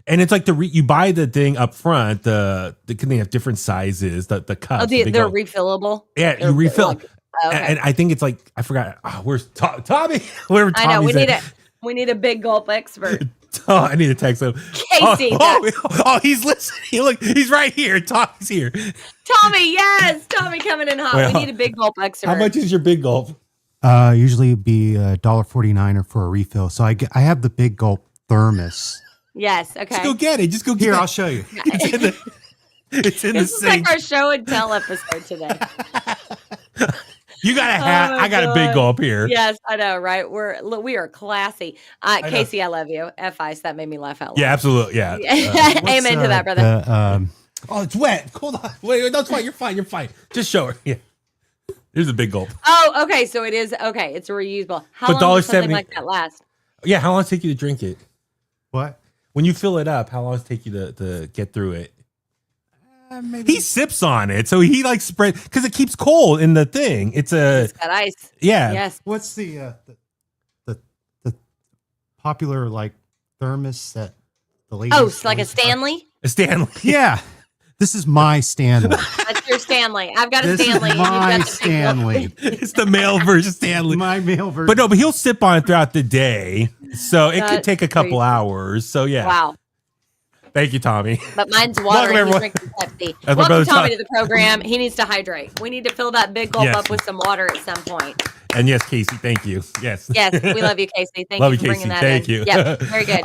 S3: And it's like you buy the thing up front. They have different sizes. The cups.
S1: Oh, they're refillable.
S3: Yeah, you refill. Okay. And I think it's like I forgot. Where's Tommy? Wherever Tommy's
S1: I know we need a big gulp expert.
S3: Oh, I need to text him.
S1: Casey.
S3: He's listening. Look, he's right here. Tommy's here.
S1: Tommy, yes. Tommy coming in hot. We need a big gulp expert.
S3: How much is your big gulp?
S4: Usually it'd be $1.49 or for a refill. So I have the big gulp thermos.
S1: Yes. Okay.
S3: Just go get it. Just go get it.
S4: Here, I'll show you.
S3: It's in the sink.
S1: This is like our show and tell episode today.
S3: You got a hat. I got a big gulp here.
S1: Yes, I know, right? We are classy. Casey, I love you. F-Ice, that made me laugh out loud.
S3: Yeah, absolutely. Yeah.
S1: Amen to that, brother.
S3: It's wet. Hold on. Wait, no, it's fine. You're fine. You're fine. Just show her. Yeah. Here's a big gulp.
S1: Oh, okay. So it is. Okay. It's reusable. How long does something like that last?
S3: Yeah. How long does it take you to drink it?
S4: What?
S3: When you fill it up, how long does it take you to get through it? Maybe. He sips on it, so he like spread because it keeps cold in the thing. It's
S1: got ice.
S3: Yeah.
S1: Yes.
S4: What's the popular like thermos that the lady?
S1: Oh, it's like a Stanley.
S3: A Stanley.
S4: Yeah. This is my Stanley.
S1: That's your Stanley. I've got a Stanley.
S4: Is my Stanley.
S3: It's the male version Stanley.
S4: My male version.
S3: But he'll sip on it throughout the day, so it could take a couple hours. So yeah.
S1: Wow.
S3: Thank you, Tommy.
S1: But mine's water and he's drinking Pepsi. Welcome Tommy to the program. He needs to hydrate. We need to fill that big gulp up with some water at some point.
S3: And yes, Casey, thank you. Yes.
S1: Yes, we love you, Casey. Thank you for bringing that in.
S3: Thank you.
S1: Yeah, very good.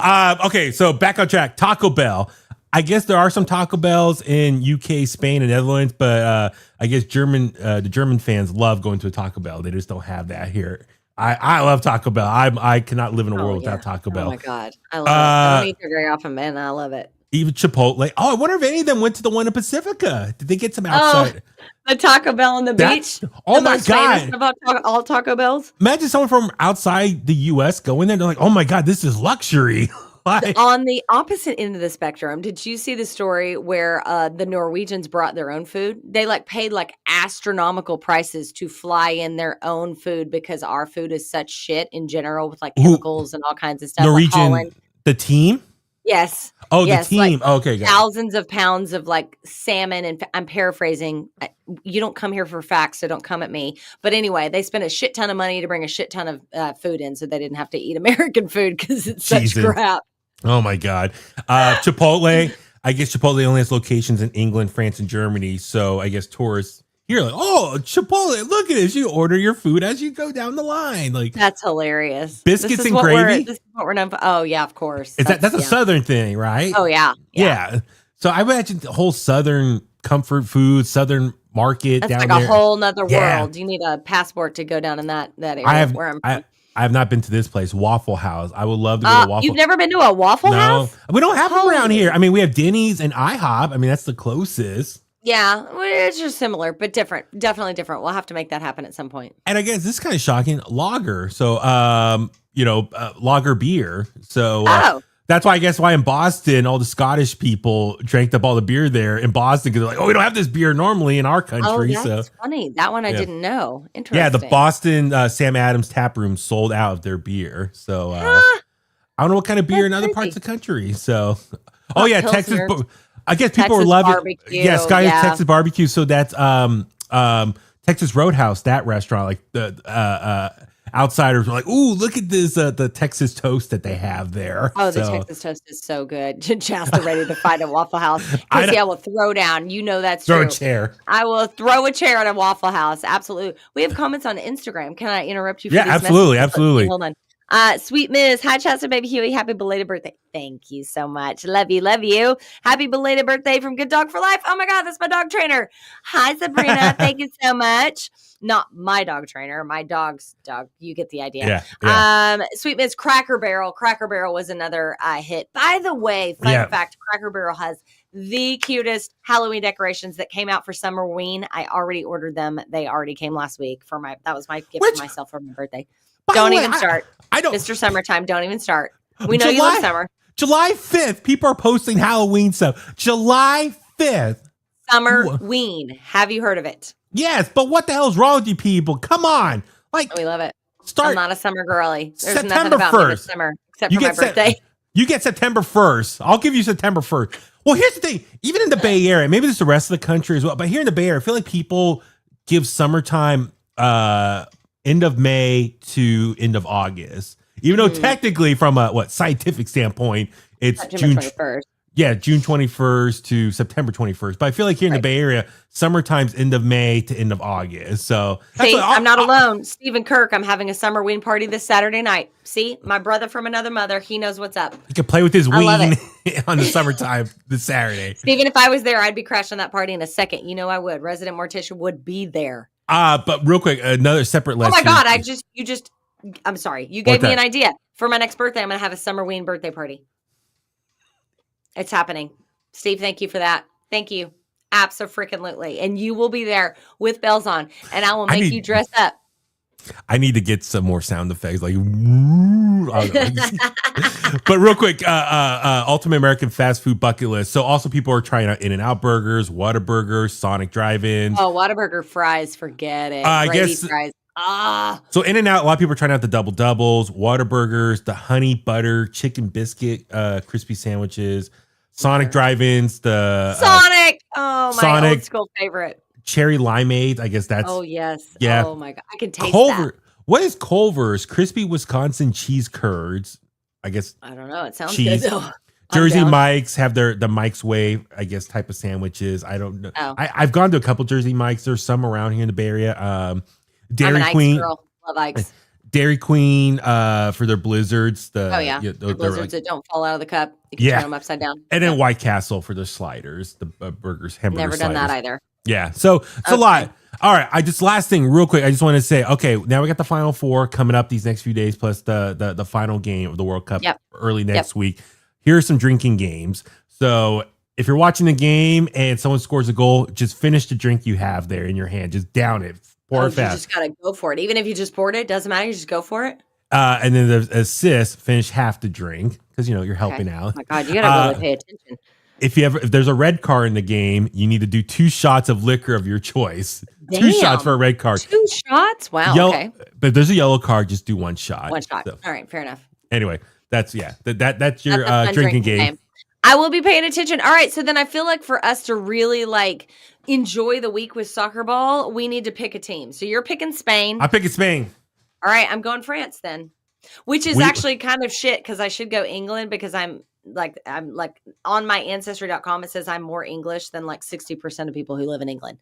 S3: Okay, so back on track. Taco Bell. I guess there are some Taco Bells in UK, Spain, and Netherlands, but I guess the German fans love going to a Taco Bell. They just don't have that here. I love Taco Bell. I cannot live in a world without Taco Bell.
S1: Oh my God. I love it. I don't eat there very often, man. I love it.
S3: Even Chipotle. Oh, I wonder if any of them went to the one in Pacifica. Did they get some outside?
S1: Oh, the Taco Bell on the beach.
S3: Oh my God.
S1: About all Taco Bells.
S3: Imagine someone from outside the U.S. going there. They're like, oh my God, this is luxury.
S1: On the opposite end of the spectrum, did you see the story where the Norwegians brought their own food? They paid astronomical prices to fly in their own food because our food is such shit in general with chemicals and all kinds of stuff.
S3: Norwegian, the team?
S1: Yes.
S3: Oh,
S1: yes,
S3: the team. Okay, got
S1: thousands of pounds of salmon, and I'm paraphrasing. You don't come here for facts, so don't come at me. But anyway, they spent a shit ton of money to bring a shit ton of food in, so they didn't have to eat American food because it's such crap.
S3: Oh my God. Chipotle. I guess Chipotle only has locations in England, France, and Germany. So I guess tourists here oh, Chipotle, look at this. You order your food as you go down the line.
S1: That's hilarious.
S3: Biscuits and gravy.
S1: This is what we're known for. Oh yeah, of course.
S3: That's a Southern thing, right?
S1: Oh yeah.
S3: Yeah. So I imagine the whole Southern comfort food, Southern market.
S1: That's
S3: down
S1: a whole nother world. You need a passport to go down in that area where I'm from.
S3: I have not been to this place, Waffle House. I would love to go to Waffle.
S1: You've never been to a Waffle House?
S3: No, we don't have them around here. I mean, we have Denny's and IHOP. I mean, that's the closest.
S1: Yeah, it's just similar, but different. Definitely different. We'll have to make that happen at some point.
S3: And I guess this is kind of shocking. Lager. So, lager beer. So, that's why in Boston, all the Scottish people drank up all the beer there in Boston because they're like, we don't have this beer normally in our country.
S1: Oh, that's funny. That one I didn't know. Interesting.
S3: Yeah, the Boston Sam Adams tap room sold out of their beer. So I don't know what kind of beer in other parts of the country. So, Texas. I guess people were loving. Yeah, Scottish Texas barbecue. So that's Texas Roadhouse, that restaurant. Like the outsiders were like, "Ooh, look at this the Texas toast that they have there."
S1: Oh, the Texas toast is so good. Chasta ready to fight at Waffle House. Chrissy, I will throw down. You know that's
S3: true.
S1: Throw
S3: a chair.
S1: I will throw a chair at a Waffle House. Absolutely. We have comments on Instagram. Can I interrupt you? For
S3: yeah, absolutely.
S1: Hold on. Sweet Miss, hi Chasta, baby Huey, happy belated birthday. Thank you so much. Love you. Happy belated birthday from Good Dog for Life. Oh my God, that's my dog trainer. Hi Sabrina, thank you so much. Not my dog trainer, my dog's dog. You get the idea.
S3: Yeah.
S1: Sweet Miss, Cracker Barrel. Cracker Barrel was another hit. By the way, fun fact, Cracker Barrel has the cutest Halloween decorations that came out for Summerween. I already ordered them. They already came last week that was my gift for myself for my birthday. Don't even start. I don't. Mr. Summertime, don't even start. We know you love summer.
S3: July 5th, people are posting Halloween stuff. July 5th.
S1: Summerween. Have you heard of it?
S3: Yes, but what the hell is wrong with you people? Come on.
S1: We love it.
S3: I'm
S1: not a summer girly. There's
S3: September
S1: nothing about
S3: 1st.
S1: me this summer except for my birthday.
S3: You get September 1st. I'll give you September 1st. Well, here's the thing. Even in the Bay Area, maybe it's the rest of the country as well, but here in the Bay Area, I feel like people give summertime end of May to end of August. Even though technically from a scientific standpoint, it's June 21st. Yeah, June 21st to September 21st. But I feel like here in the Bay Area, summertime's end of May to end of August. So
S1: see, I'm not alone. Stephen Kirk, I'm having a summer ween party this Saturday night. See, my brother from another mother, he knows what's up.
S3: He can play with his ween on the summertime this Saturday.
S1: Stephen, if I was there, I'd be crashing that party in a second. You know I would. Resident Mortician would be there.
S3: But real quick, another separate lesson.
S1: Oh my God, I'm sorry. You gave me an idea. For my next birthday, I'm going to have a summer ween birthday party. It's happening. Steve, thank you for that. Thank you. Abso-freaking-lutely. And you will be there with bells on, and I will make you dress up.
S3: I need to get some more sound effects, like. But real quick, Ultimate American Fast Food Bucket List. So also people are trying out In-N-Out Burgers, Whataburger, Sonic Drive-Ins.
S1: Oh, Whataburger fries, forget it.
S3: I guess.
S1: Fries.
S3: So In-N-Out, a lot of people are trying out the double doubles, Whataburgers, the honey butter chicken biscuit crispy sandwiches, Sonic Drive-Ins, the
S1: Sonic. My old school favorite.
S3: Cherry limeade. I guess that's.
S1: Oh yes.
S3: Yeah.
S1: Oh my God, I can taste that.
S3: What is Culver's? Crispy Wisconsin cheese curds. I guess.
S1: I don't know. It sounds good though.
S3: Jersey Mike's have the Mike's Way, I guess, type of sandwiches. I don't know. Oh. I've gone to a couple Jersey Mike's. There's some around here in the Bay Area. Dairy Queen.
S1: Girl. Love Ike's.
S3: Dairy Queen for their blizzards.
S1: The blizzards that don't fall out of the cup. You can turn them upside down.
S3: And then White Castle for the sliders, the burgers, hamburger
S1: Never
S3: sliders.
S1: done that either.
S3: Yeah, so it's a lot. All right, last thing real quick. I just want to say, okay, now we got the Final Four coming up these next few days, plus the final game of the World Cup early next week. Here are some drinking games. So if you're watching the game and someone scores a goal, just finish the drink you have there in your hand. Just down it. Pour it fast.
S1: You just got to go for it. Even if you just poured it, doesn't matter. You just go for it.
S3: And then there's assist, finish half the drink because you're helping
S1: Okay. Oh
S3: out.
S1: my God, you gotta really pay attention.
S3: If there's a red card in the game, you need to do 2 shots of liquor of your choice.
S1: Damn.
S3: 2 shots for a red card.
S1: 2 shots? Wow. Okay.
S3: But if there's a yellow card, just do 1 shot.
S1: 1 shot.
S3: So,
S1: All right. Fair enough.
S3: anyway, that's your
S1: That's a fun
S3: drinking game.
S1: I will be paying attention. All right. So then I feel like for us to really enjoy the week with soccer ball, we need to pick a team. So you're picking Spain.
S3: I'm picking Spain.
S1: All right. I'm going France then, which is actually kind of shit because I should go England because I'm on my ancestry.com. It says I'm more English than 60% of people who live in England.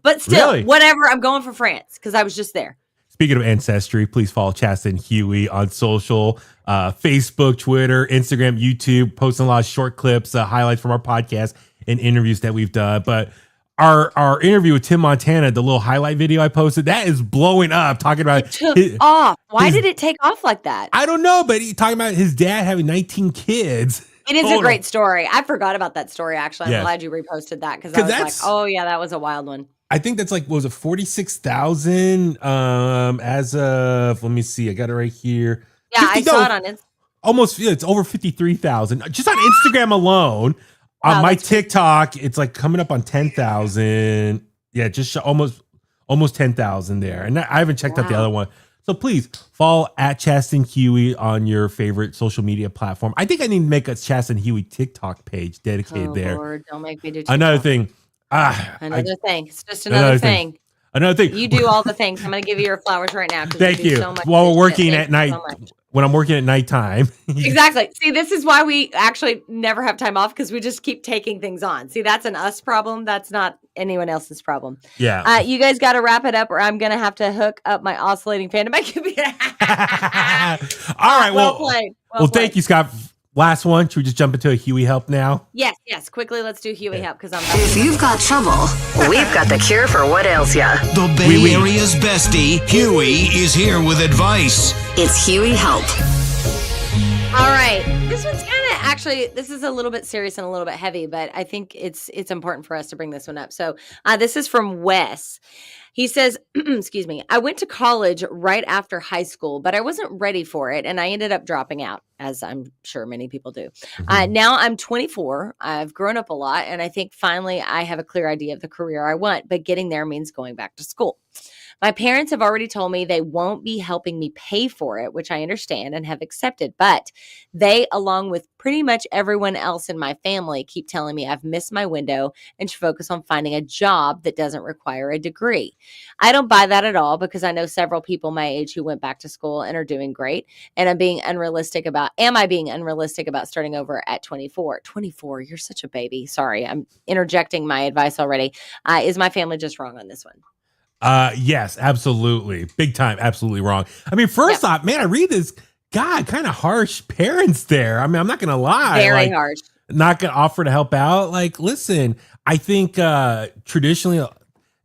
S1: But still, whatever. I'm going for France because I was just there.
S3: Speaking of ancestry, please follow Chasta and Huey on social, Facebook, Twitter, Instagram, YouTube, posting a lot of short clips, highlights from our podcast and interviews that we've done. But our interview with Tim Montana, the little highlight video I posted, that is blowing up. Talking about
S1: it took off. Why did it take off like that?
S3: I don't know, but he's talking about his dad having 19 kids.
S1: It is a great story. I forgot about that story, actually. I'm glad you reposted that because I was like, oh, yeah, that was a wild one.
S3: I think that's 46,000 as of, let me see, I got it right here.
S1: Yeah, I saw it on Instagram.
S3: Almost, it's over 53,000 just on Instagram alone. Wow, on my TikTok, it's coming up on 10,000. Yeah, just almost 10,000 there. And I haven't checked out the other one. So please follow at Chasta and Huey on your favorite social media platform. I think I need to make a Chasta and Huey TikTok page dedicated there.
S1: Lord, don't make me do TikTok.
S3: Another thing.
S1: Another thing. It's just another thing.
S3: Another thing.
S1: You do all the things. I'm going to give you your flowers right now.
S3: Thank you.
S1: So much
S3: while we're working at night, when I'm working at nighttime.
S1: Exactly. See, this is why we actually never have time off because we just keep taking things on. See, that's an us problem. That's not anyone else's problem.
S3: Yeah.
S1: You guys got to wrap it up or I'm going to have to hook up my oscillating fan to my computer.
S3: All right. Well
S1: played.
S3: Thank you, Scott. Last one. Should we just jump into a Huey help now?
S1: Yes. Quickly, let's do Huey help because I'm.
S5: If you've got trouble, we've got the cure for what ails ya.
S2: The Bay Area's bestie, Huey, is here with advice.
S5: It's Huey help.
S1: All right. This one's this is a little bit serious and a little bit heavy, but I think it's important for us to bring this one up. So this is from Wes. He says, excuse me, I went to college right after high school, but I wasn't ready for it. And I ended up dropping out, as I'm sure many people do. Now I'm 24. I've grown up a lot. And I think finally I have a clear idea of the career I want, but getting there means going back to school. My parents have already told me they won't be helping me pay for it, which I understand and have accepted. But they, along with pretty much everyone else in my family, keep telling me I've missed my window and should focus on finding a job that doesn't require a degree. I don't buy that at all because I know several people my age who went back to school and are doing great. And am I being unrealistic about starting over at 24? 24, you're such a baby. Sorry, I'm interjecting my advice already. Is my family just wrong on this one?
S3: Yes, absolutely. Big time. Absolutely wrong. I mean, first off, man, I read this, God, kind of harsh parents there. I mean, I'm not going to lie.
S1: Very harsh.
S3: Not going to offer to help out. Listen, I think traditionally,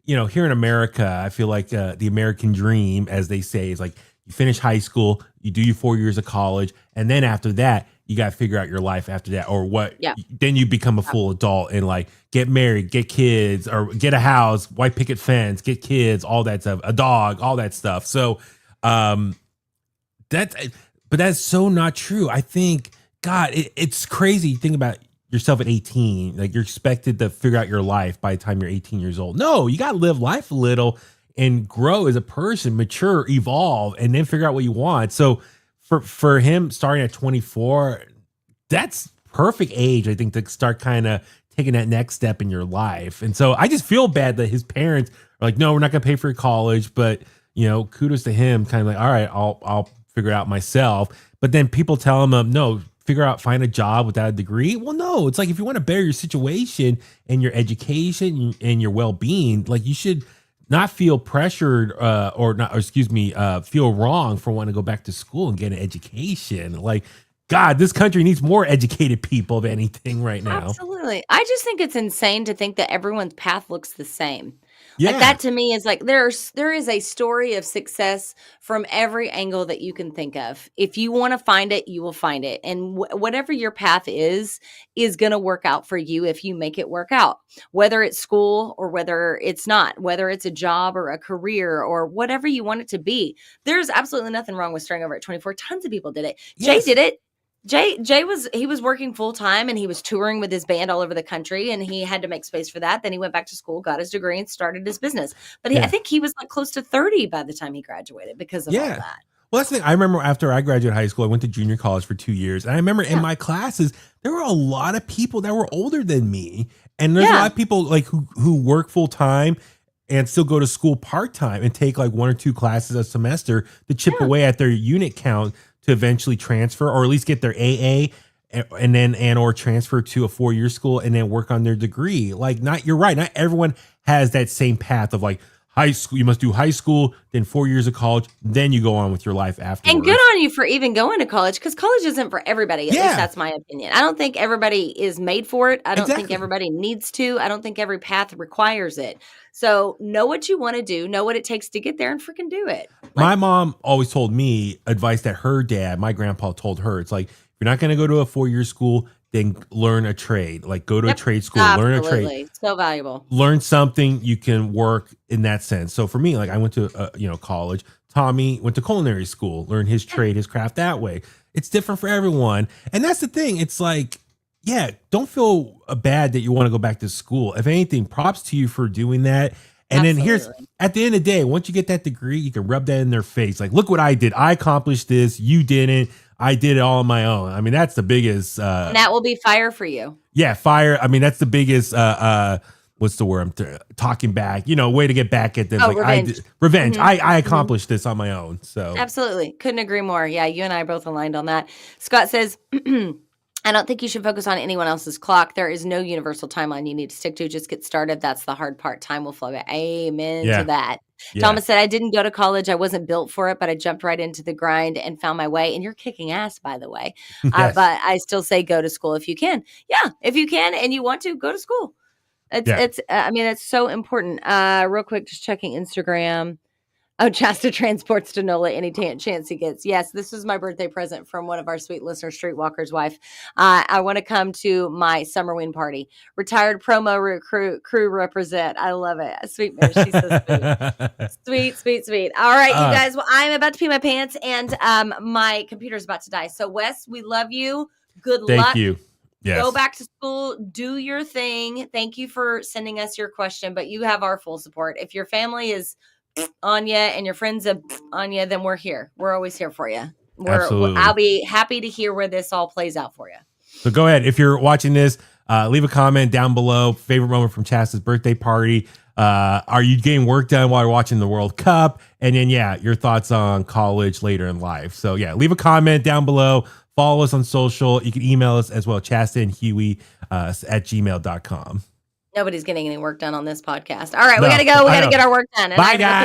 S3: here in America, I feel like the American dream, as they say, is you finish high school, you do your 4 years of college, and then after that, you got to figure out your life after that or what. Yeah. Then you become a full adult and get married, get kids or get a house, white picket fence, get kids, all that stuff, a dog, all that stuff. So but that's so not true. I think, God, it's crazy. You think about yourself at 18, you're expected to figure out your life by the time you're 18 years old. No, you got to live life a little and grow as a person, mature, evolve, and then figure out what you want. So for him starting at 24, that's perfect age, I think, to start kind of taking that next step in your life. And so I just feel bad that his parents are no, we're not going to pay for your college, but kudos to him, kind of all right, I'll figure it out myself. But then people tell him, no, find a job without a degree. Well, no, it's if you want to better your situation and your education and your well-being, you should not feel pressured feel wrong for wanting to go back to school and get an education. God, this country needs more educated people, if anything, right now.
S1: Absolutely. I just think it's insane to think that everyone's path looks the same.
S3: Yeah.
S1: Like that to me is like there is a story of success from every angle that you can think of. If you want to find it, you will find it. And whatever your path is going to work out for you if you make it work out. Whether it's school or whether it's not, whether it's a job or a career or whatever you want it to be. There's absolutely nothing wrong with starting over at 24. Tons of people did it. Jay did it. Jay was working full time and he was touring with his band all over the country and he had to make space for that. Then he went back to school, got his degree and started his business. But I think he was like close to 30 by the time he graduated because of all that.
S3: Well, that's the thing. I remember after I graduated high school, I went to junior college for 2 years. And I remember in my classes, there were a lot of people that were older than me. And there's a lot of people like who work full time and still go to school part time and take like 1 or 2 classes a semester to chip away at their unit count to eventually transfer or at least get their AA and or transfer to a 4-year school and then work on their degree. Like you're right. Not everyone has that same path of like high school. You must do high school, then 4 years of college, then you go on with your life afterwards.
S1: And good on you for even going to college because college isn't for everybody. At least that's my opinion. I don't think everybody is made for it. I don't think everybody needs to. I don't think every path requires it. So know what you want to do, know what it takes to get there and freaking do it.
S3: My mom always told me advice that her dad, my grandpa told her. It's like, if you're not going to go to a 4-year school, then learn a trade. Like go to a trade school, learn a trade.
S1: So valuable.
S3: Learn something you can work in that sense. So for me, like I went to college. Tommy went to culinary school, learned his trade, his craft that way. It's different for everyone. And that's the thing. It's like, don't feel bad that you want to go back to school. If anything, props to you for doing that. And then here's, at the end of the day, once you get that degree, you can rub that in their face. Like, look what I did. I accomplished this. You didn't. I did it all on my own. I mean, that's the biggest.
S1: And that will be fire for you.
S3: Yeah, fire. I mean, that's the biggest. What's the word? I'm talking back. Way to get back at them.
S1: Oh, revenge.
S3: Revenge. Mm-hmm. I accomplished this on my own. So
S1: absolutely, couldn't agree more. Yeah, you and I both aligned on that. Scott says, I don't think you should focus on anyone else's clock. There is no universal timeline you need to stick to. Just get started. That's the hard part. Time will flow. Amen to that. Yeah. Thomas said, I didn't go to college. I wasn't built for it, but I jumped right into the grind and found my way. And you're kicking ass, by the way. Yes. But I still say go to school if you can. Yeah, if you can and you want to, go to school. It's so important. Real quick, just checking Instagram. Oh, Chasta transports to NOLA any chance he gets. Yes, this is my birthday present from one of our sweet listeners, Streetwalker's wife. I want to come to my summer wing party. Retired promo crew represent. I love it. Sweet Mary, she's so sweet. Sweet. All right, you guys. Well, I'm about to pee my pants, and my computer's about to die. So, Wes, we love you. Good luck.
S3: Thank you. Yes.
S1: Go back to school. Do your thing. Thank you for sending us your question, but you have our full support. If your family is on you and your friends are on you, then we're here. We're always here for you.
S3: Absolutely.
S1: I'll be happy to hear where this all plays out for you.
S3: So go ahead. If you're watching this, leave a comment down below. Favorite moment from Chasta's birthday party. Are you getting work done while you're watching the World Cup? And then, your thoughts on college later in life. So leave a comment down below. Follow us on social. You can email us as well, Chasta and Huey at gmail.com.
S1: Nobody's getting any work done on this podcast. All right, we got to go. We got to get our work done.
S3: Bye, guys.